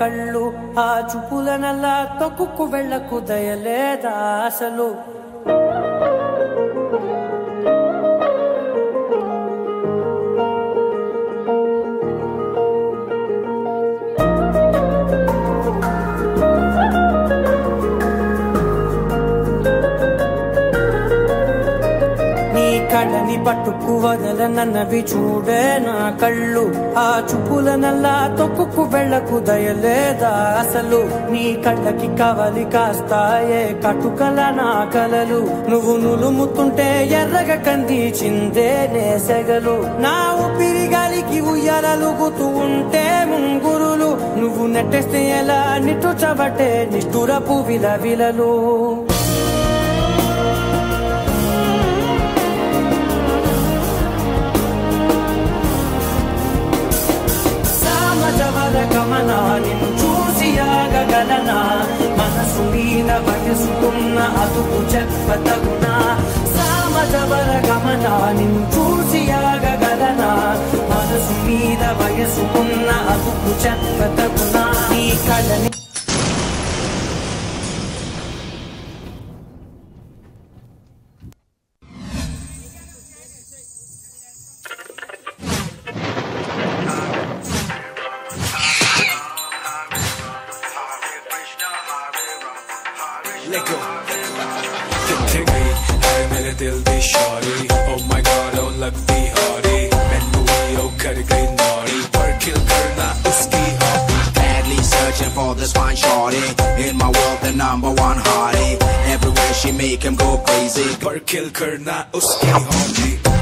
కళ్ళు ఆ చూపులనల్లా తొక్కుకు వెళ్ళకు దయలేదా అసలు కళ్ళని పట్టుకు వదలనన్నవి చూడే నా కళ్ళు ఆ చూపులనల్లా తొక్కుకు వెళ్ళకు దయలేదా అసలు నీ కళ్ళకి కవలి కాస్తాయే కటుకల నా కలలు నువ్వు నులుముతుంటే ఎర్రగ కందిచిందే నేసెగలు నా ఊపిరి గాలికి ఉయ్యాలలుగుతూ ఉంటే ముంగురులు నువ్వు నెట్టేస్తే ఎలా నిట్టుచబట్టే నిష్ఠురపు విలవిలలు గమనా నిన్ను చూసి ఆగగలనా మనసు మీద వయసుకున్న అదుపు చెప్పతగునా సామజవర గమనా నిన్ను చూసి ఆగగలనా మనసు మీద వయసుకున్న అదుపు చెప్పతగునా నీ కళ్ళని Let go. कितने गई है मेरे दिल दी Shauri Oh my God oh लगती हौरी मैनू ओ कर गई नौरी पर किल करना उसकी hobby Badly searching for this fine shorty In my world the number one hottie Everywhere she make him go crazy पर किल करना उसकी हॉबी